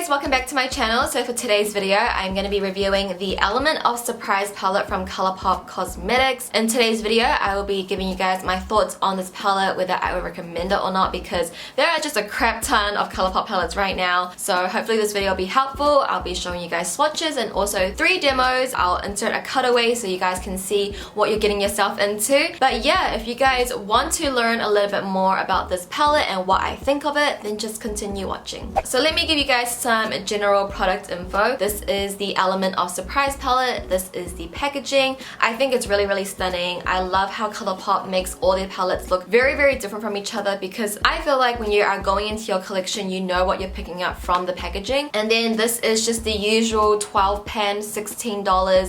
guys, welcome back to my channel. So for today's video, I'm going to be reviewing the Element of Surprise palette from Colourpop Cosmetics. In today's video, I will be giving you guys my thoughts on this palette, whether I would recommend it or not, because there are just a crap ton of Colourpop palettes right now. So hopefully this video will be helpful. I'll be showing you guys swatches and also 3 demos. I'll insert a cutaway so you guys can see what you're getting yourself into. But yeah, if you guys want to learn a little bit more about this palette and what I think of it, then just continue watching. So let me give you guys some general product info. This is the Element of Surprise palette. This is the packaging. I think it's really stunning. I love how Colourpop makes all their palettes look very different from each other, because I feel like when you are going into your collection, you know what you're picking up from the packaging. And then this is just the usual 12 pan, $16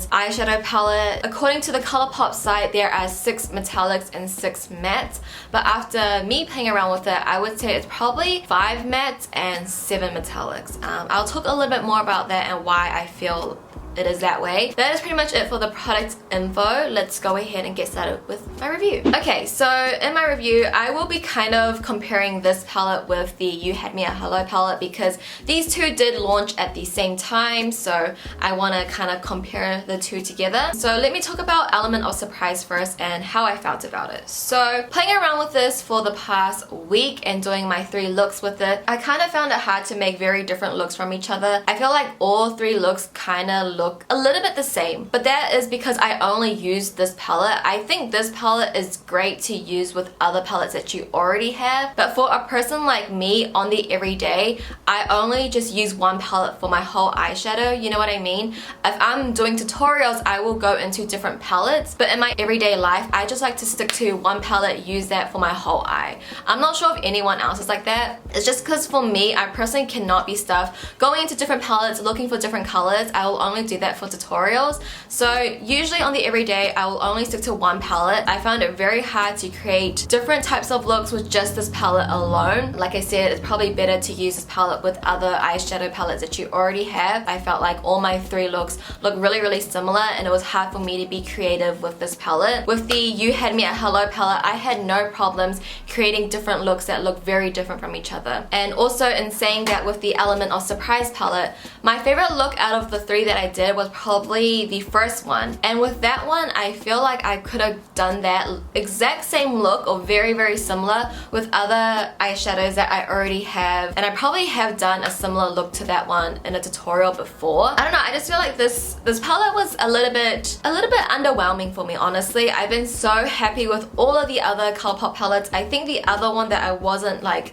eyeshadow palette. According to the Colourpop site, there are 6 metallics and 6 mattes, but after me playing around with it, I would say it's probably 5 mattes and 7 metallics. I'll talk a little bit more about that and why I feel it is that way. That is pretty much it for the product info. Let's go ahead and get started with my review. Okay, so in my review, I will be kind of comparing this palette with the You Had Me at Hello palette, because these two did launch at the same time, so I want to kind of compare the two together. So let me talk about Element of Surprise first and how I felt about it. So playing around with this for the past week and doing my 3 looks with it, I kind of found it hard to make very different looks from each other. I feel like all 3 looks kind of look a little bit the same, but that is because I only used this palette. I think this palette is great to use with other palettes that you already have, but for a person like me on the everyday, I only just use one palette for my whole eyeshadow, you know what I mean? If I'm doing tutorials, I will go into different palettes, but in my everyday life, I just like to stick to one palette, use that for my whole eye. I'm not sure if anyone else is like that. It's just because for me, I personally cannot be stuffed going into different palettes, looking for different colors. I will only do that for tutorials. So usually on the everyday, I will only stick to one palette. I found it very hard to create different types of looks with just this palette alone. Like I said, it's probably better to use this palette with other eyeshadow palettes that you already have. I felt like all my 3 looks look really similar, and it was hard for me to be creative with this palette. With the You Had Me at Hello palette, I had no problems creating different looks that look very different from each other. And also in saying that, with the Element of Surprise palette, my favorite look out of the 3 that I did was probably the first one. And with that one, I feel like I could have done that exact same look or very similar with other eyeshadows that I already have, and I probably have done a similar look to that one in a tutorial before. I don't know, I just feel like this palette was a little bit underwhelming for me, honestly. I've been so happy with all of the other Colourpop palettes. I think the other one that I wasn't like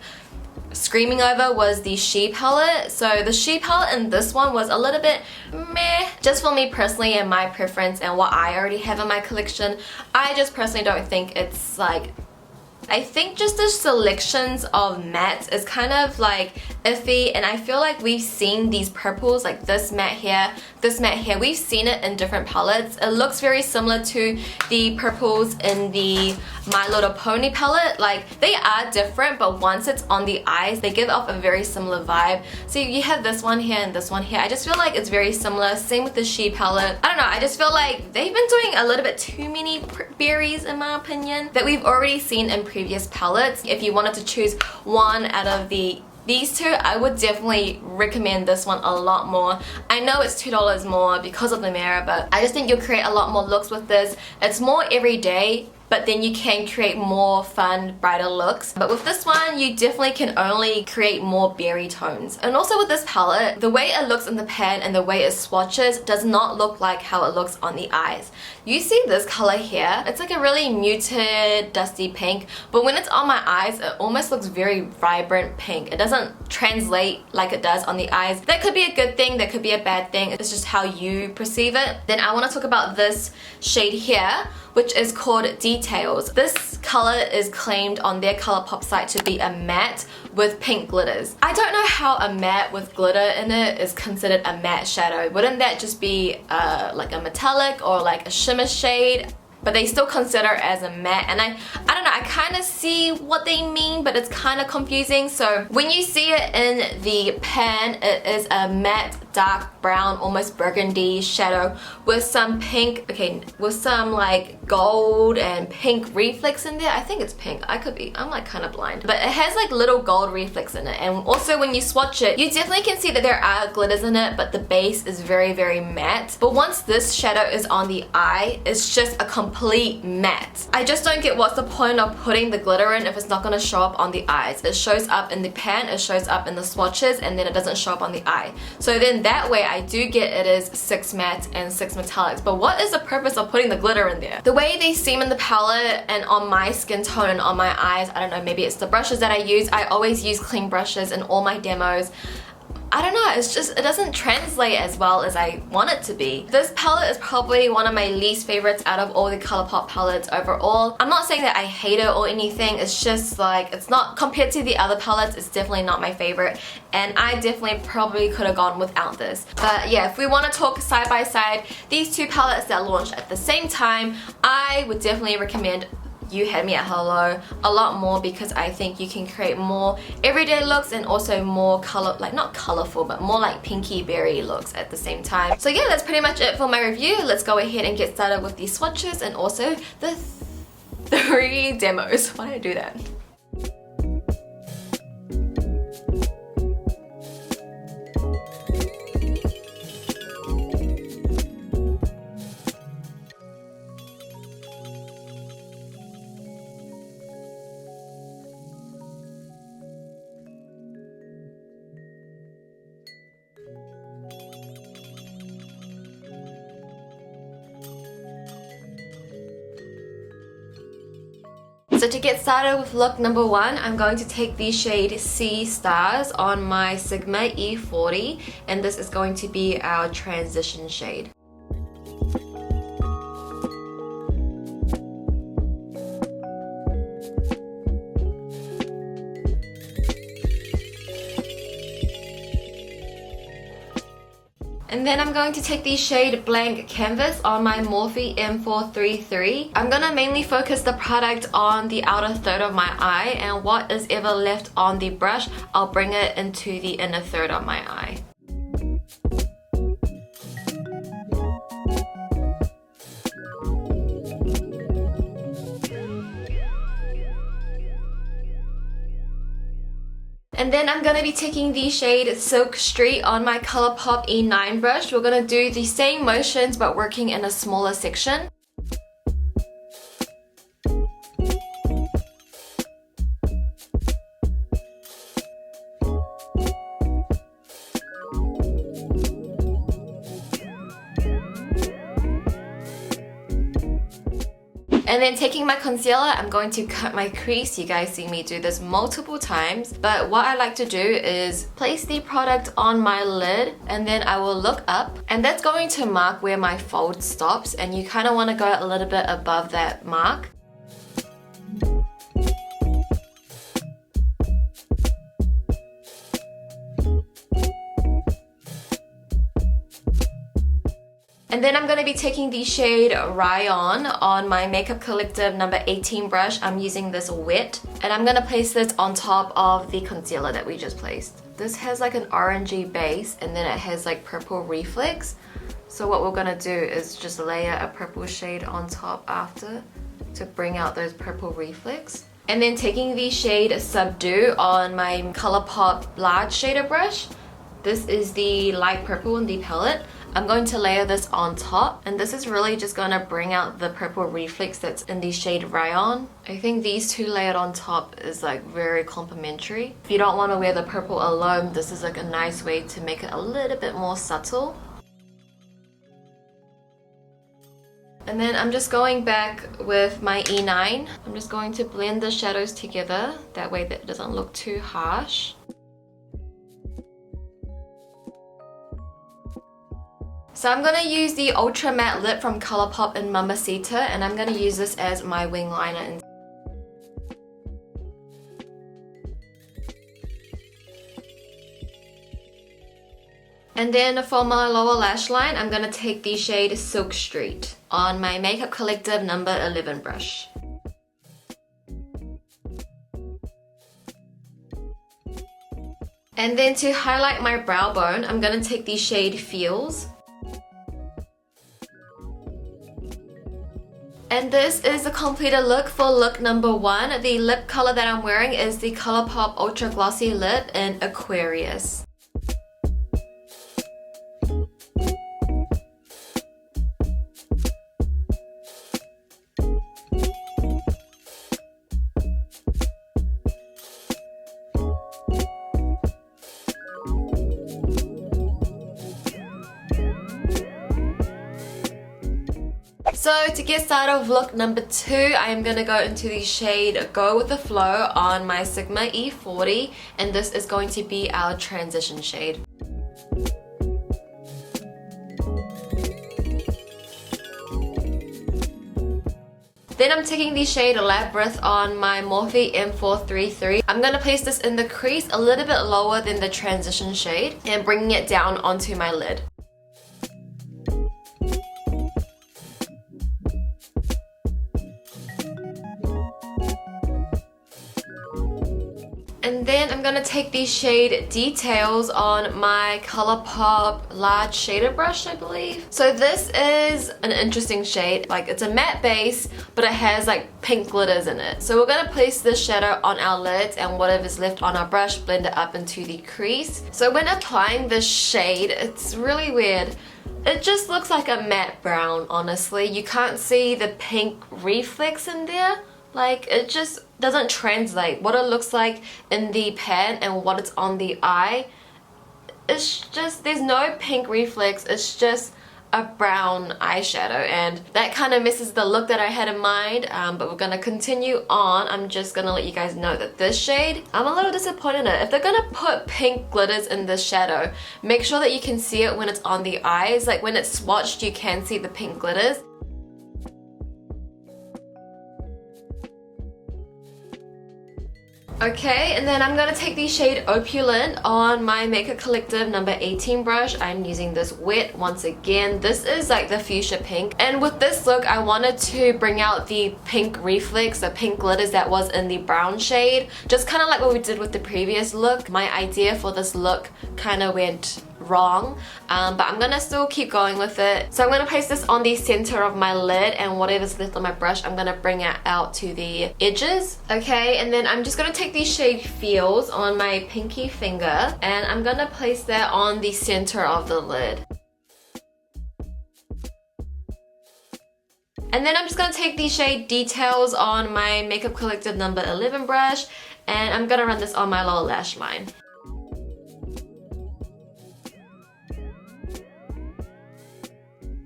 screaming over was the She palette. So the She palette and this one was a little bit meh, just for me personally and my preference and what I already have in my collection. I just personally don't think it's like, I think just the selections of mattes is kind of like iffy, and I feel like we've seen these purples, like this matte here, this matte here, we've seen it in different palettes. It looks very similar to the purples in the My Little Pony palette. Like, they are different, but once it's on the eyes, they give off a very similar vibe. So you have this one here and this one here. I just feel like it's very similar. Same with the She palette. I don't know, I just feel like they've been doing a little bit too many berries, in my opinion, that we've already seen in previous palettes. If you wanted to choose one out of these two, I would definitely recommend this one a lot more. I know it's $2 more because of the mirror, but I just think you'll create a lot more looks with this. It's more everyday, but then you can create more fun, brighter looks. But with this one, you definitely can only create more berry tones. And also with this palette, the way it looks in the pan and the way it swatches does not look like how it looks on the eyes. You see this color here? It's like a really muted, dusty pink, but when it's on my eyes, it almost looks very vibrant pink. It doesn't translate like it does on the eyes. That could be a good thing, that could be a bad thing. It's just how you perceive it. Then I want to talk about this shade here, which is called Details. This color is claimed on their Colourpop site to be a matte with pink glitters. I don't know how a matte with glitter in it is considered a matte shadow. Wouldn't that just be like a metallic or like a shimmer shade? but they still consider it as a matte. And I don't know, I kind of see what they mean, but it's kind of confusing. So when you see it in the pan, it is a matte dark brown, almost burgundy shadow with some pink, okay, with some like gold and pink reflex in there. I think it's pink, I could be, I'm like kind of blind, but it has like little gold reflex in it. And also when you swatch it, you definitely can see that there are glitters in it, but the base is very, very matte. But once this shadow is on the eye, it's just a complete matte. I just don't get what's the point of putting the glitter in if it's not going to show up on the eyes. It shows up in the pan, it shows up in the swatches, and then it doesn't show up on the eye. So then that way I do get it is 6 matte and 6 metallics, but what is the purpose of putting the glitter in there? The way they seem in the palette and on my skin tone and on my eyes, I don't know, maybe it's the brushes that I use. I always use clean brushes in all my demos. I don't know, it's just, it doesn't translate as well as I want it to be. This palette is probably one of my least favorites out of all the Colourpop palettes overall. I'm not saying that I hate it or anything, it's just like, it's not, compared to the other palettes, it's definitely not my favorite. And I definitely probably could have gone without this. But yeah, if we want to talk side by side, these two palettes that launched at the same time, I would definitely recommend You Had Me at Hello a lot more, because I think you can create more everyday looks and also more color, like not colorful, but more like pinky berry looks at the same time. So yeah, that's pretty much it for my review. Let's go ahead and get started with these swatches and also the 3 demos. Why did I do that? So to get started with look number 1, I'm going to take the shade Sea Stars on my Sigma E40, and this is going to be our transition shade. And then I'm going to take the shade Blank Canvas on my Morphe M433. I'm going to mainly focus the product on the outer third of my eye, and what is ever left on the brush, I'll bring it into the inner third of my eye. And then I'm going to be taking the shade Silk Street on my Colourpop E9 brush. We're going to do the same motions but working in a smaller section. And then taking my concealer, I'm going to cut my crease. You guys see me do this multiple times, but what I like to do is place the product on my lid and then I will look up, and that's going to mark where my fold stops, and you kind of want to go a little bit above that mark. And then I'm going to be taking the shade Rayon on my Makeup Collective number 18 brush. I'm using this wet, and I'm going to place this on top of the concealer that we just placed. This has like an orangey base, and then it has like purple reflex. So what we're going to do is just layer a purple shade on top after to bring out those purple reflex. And then taking the shade Subdue on my Colourpop large shader brush. This is the light purple in the palette. I'm going to layer this on top, and this is really just going to bring out the purple reflex that's in the shade Rayon. I think these two layered on top is like very complementary. If you don't want to wear the purple alone, this is like a nice way to make it a little bit more subtle. And then I'm just going back with my E9. I'm just going to blend the shadows together, that way that it doesn't look too harsh. So I'm going to use the Ultra Matte Lip from Colourpop in Mamacita, and I'm going to use this as my wing liner. And then for my lower lash line, I'm gonna take the shade Silk Street on my Makeup Collective number 11 brush. And then to highlight my brow bone, I'm gonna take the shade Feels. And this is the completed look for look number 1. The lip color that I'm wearing is the Colourpop Ultra Glossy Lip in Aquarius. So to get started with look number 2, I am going to go into the shade Go With The Flow on my Sigma E40, and this is going to be our transition shade. Then I'm taking the shade Labyrinth on my Morphe M433. I'm going to place this in the crease a little bit lower than the transition shade and bringing it down onto my lid. And then I'm gonna take the shade Details on my Colourpop large shader brush, I believe. So this is an interesting shade. Like, it's a matte base, but it has like pink glitters in it. So we're gonna place this shadow on our lids and whatever's left on our brush, blend it up into the crease. So when applying this shade, it's really weird. It just looks like a matte brown, honestly. You can't see the pink reflex in there. Like, it just doesn't translate what it looks like in the pan and what it's on the eye. It's just, there's no pink reflex, it's just a brown eyeshadow, and that kind of misses the look that I had in mind. But we're gonna continue on. I'm just gonna let you guys know that this shade, I'm a little disappointed in it. If they're gonna put pink glitters in this shadow, make sure that you can see it when it's on the eyes. Like, when it's swatched, you can see the pink glitters. Okay, and then I'm going to take the shade Opulent on my Makeup Collective number 18 brush. I'm using this wet once again. This is like the fuchsia pink. And with this look, I wanted to bring out the pink reflex, the pink glitters that was in the brown shade. Just kind of like what we did with the previous look. My idea for this look kind of went wrong, but I'm gonna still keep going with it. So I'm gonna place this on the center of my lid, and whatever's left on my brush, I'm gonna bring it out to the edges. Okay, and then I'm just gonna take the shade Feels on my pinky finger, and I'm gonna place that on the center of the lid. And then I'm just gonna take the shade Details on my Makeup Collective number 11 brush, and I'm gonna run this on my lower lash line.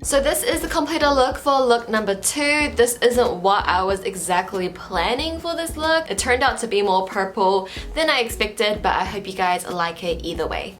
So this is the completed look for look number 2. This isn't what I was exactly planning for this look. It turned out to be more purple than I expected, but I hope you guys like it either way.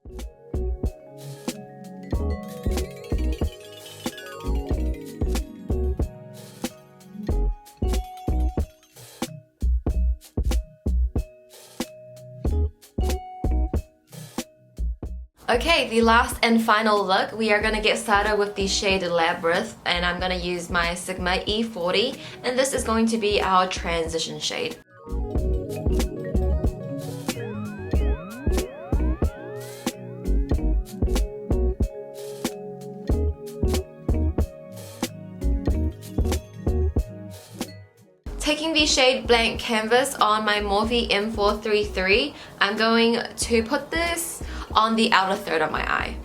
Okay, the last and final look, we are going to get started with the shade Labyrinth, and I'm going to use my Sigma E40, and this is going to be our transition shade. Taking the shade Blank Canvas on my Morphe M433, I'm going to put this on the outer third of my eye.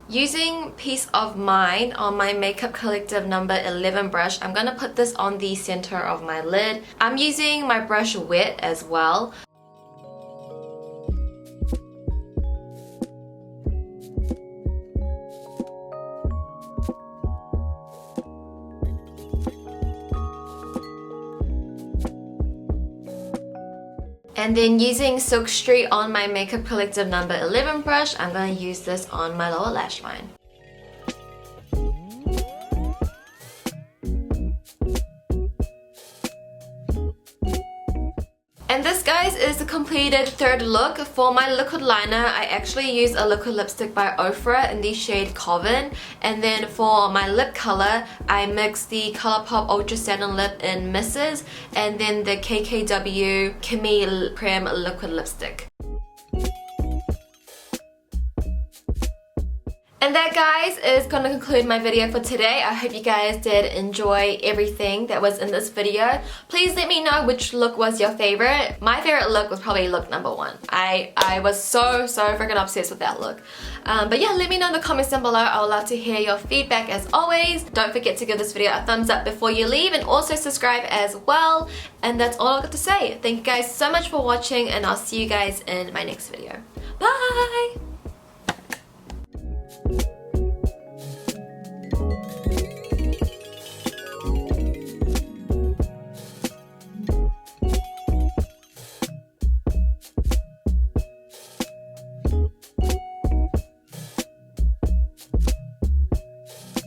Using Peace of Mind on my Makeup Collective number 11 brush, I'm going to put this on the center of my lid. I'm using my brush wet as well. And then using Silk Street on my Makeup Collective number 11 brush, I'm going to use this on my lower lash line. And this, guys, is the completed third look. For my liquid liner, I actually used a liquid lipstick by Ofra in the shade Coven. And then for my lip color, I mixed the Colourpop Ultra Satin Lip in Misses and then the KKW Kimmie Creme liquid lipstick. And that, guys, is going to conclude my video for today. I hope you guys did enjoy everything that was in this video. Please let me know which look was your favorite. My favorite look was probably look number 1. I was so freaking obsessed with that look. But yeah, let me know in the comments down below. I would love to hear your feedback as always. Don't forget to give this video a thumbs up before you leave and also subscribe as well. And that's all I've got to say. Thank you guys so much for watching and I'll see you guys in my next video. Bye!